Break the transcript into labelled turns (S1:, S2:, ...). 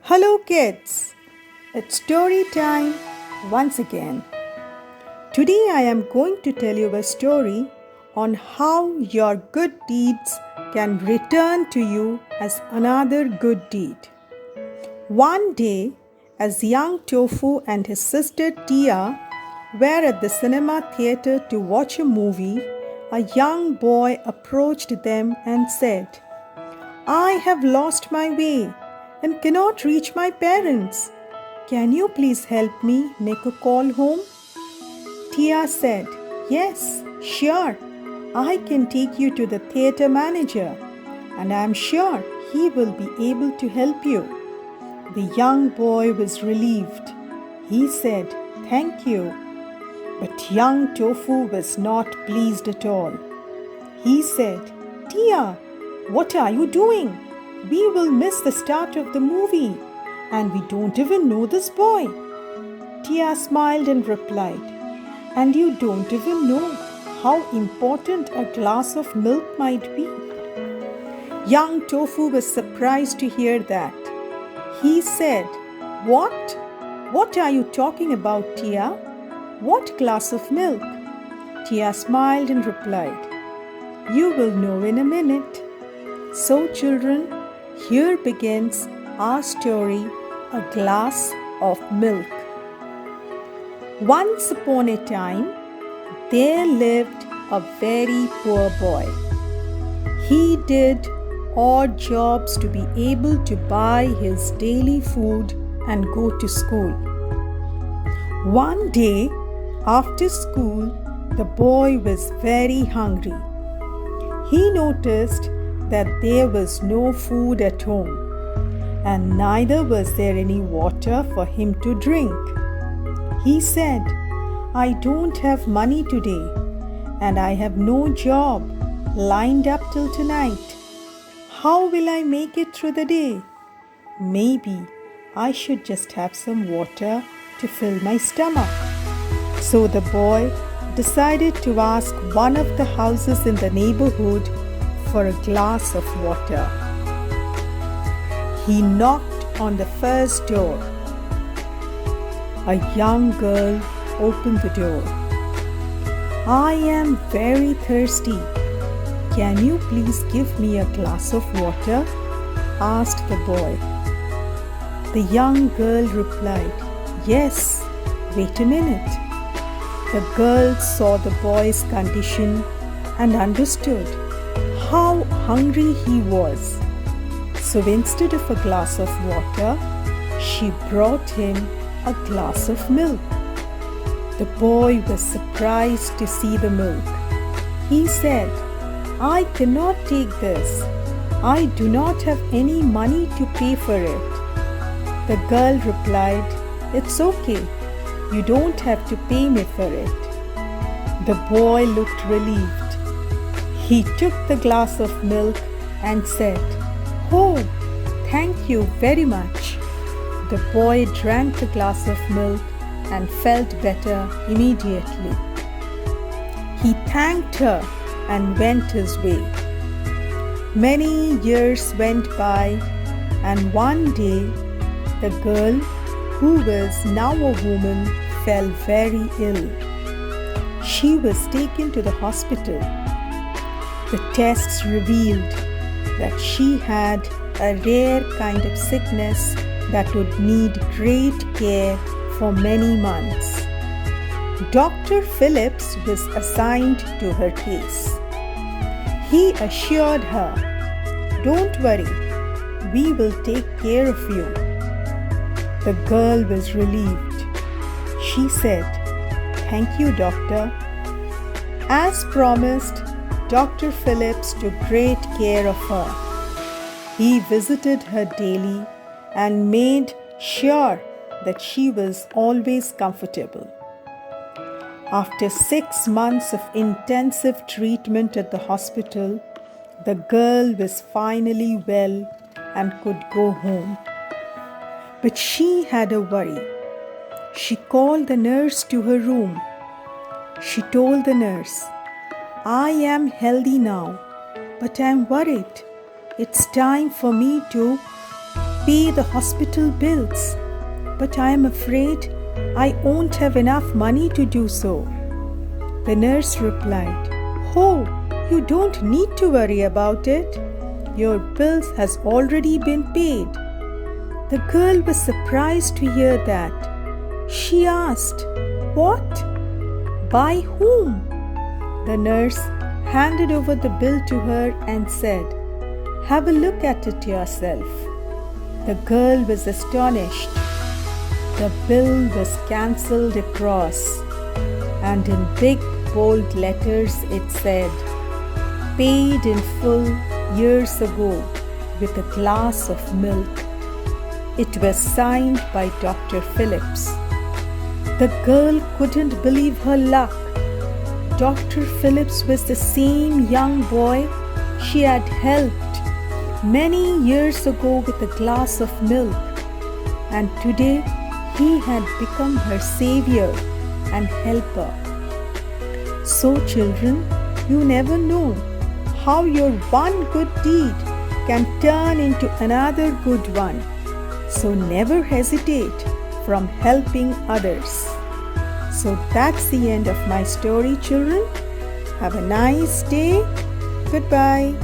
S1: Hello kids, it's story time once again. Today I am going to tell you a story on how your good deeds can return to you as another good deed. One day, as young Tofu and his sister Tia were at the cinema theater to watch a movie, a young boy approached them and said, "I have lost my way and cannot reach my parents. Can you please help me make a call home?" Tia said, "Yes, sure. I can take you to the theater manager, and I am sure he will be able to help you." The young boy was relieved. He said, "Thank you." But young Tofu was not pleased at all. He said, "Tia, what are you doing? We will miss the start of the movie, and we don't even know this boy." Tia smiled and replied, "And you don't even know how important a glass of milk might be." Young Tofu was surprised to hear that. He said, "What? What are you talking about, Tia? What glass of milk?" Tia smiled and replied, "You will know in a minute." So children, here begins our story, A Glass of Milk. Once upon a time, there lived a very poor boy. He did odd jobs to be able to buy his daily food and go to school. One day, after school, the boy was very hungry. He noticed that there was no food at home, and neither was there any water for him to drink. He said, "I don't have money today, and I have no job lined up till tonight. How will I make it through the day? Maybe I should just have some water to fill my stomach." So the boy decided to ask one of the houses in the neighborhood for a glass of water. He knocked on the first door. A young girl opened the door. "I am very thirsty. Can you please give me a glass of water?" asked the boy. The young girl replied, "Yes, wait a minute." The girl saw the boy's condition and understood how hungry he was. So instead of a glass of water, she brought him a glass of milk. The boy was surprised to see the milk. He said, "I cannot take this. I do not have any money to pay for it." The girl replied, "It's okay. You don't have to pay me for it." The boy looked relieved. He took the glass of milk and said, "Oh, thank you very much." The boy drank the glass of milk and felt better immediately. He thanked her and went his way. Many years went by, and one day the girl, who was now a woman, fell very ill. She was taken to the hospital. The tests revealed that she had a rare kind of sickness that would need great care for many months. Dr. Phillips was assigned to her case. He assured her, "Don't worry, we will take care of you." The girl was relieved. She said, "Thank you, doctor." As promised, Dr. Phillips took great care of her. He visited her daily and made sure that she was always comfortable. After 6 months of intensive treatment at the hospital, the girl was finally well and could go home. But she had a worry. She called the nurse to her room. She told the nurse, "I am healthy now, but I am worried. It's time for me to pay the hospital bills, but I am afraid I won't have enough money to do so." The nurse replied, "Oh, you don't need to worry about it. Your bills has already been paid." The girl was surprised to hear that. She asked, "What? By whom?" The nurse handed over the bill to her and said, "Have a look at it yourself." The girl was astonished. The bill was cancelled across, and in big bold letters it said, "Paid in full years ago with a glass of milk." It was signed by Dr. Phillips. The girl couldn't believe her luck. Dr. Phillips was the same young boy she had helped many years ago with a glass of milk, and today he had become her savior and helper. So children, you never know how your one good deed can turn into another good one. So never hesitate from helping others. So that's the end of my story, children. Have a nice day. Goodbye.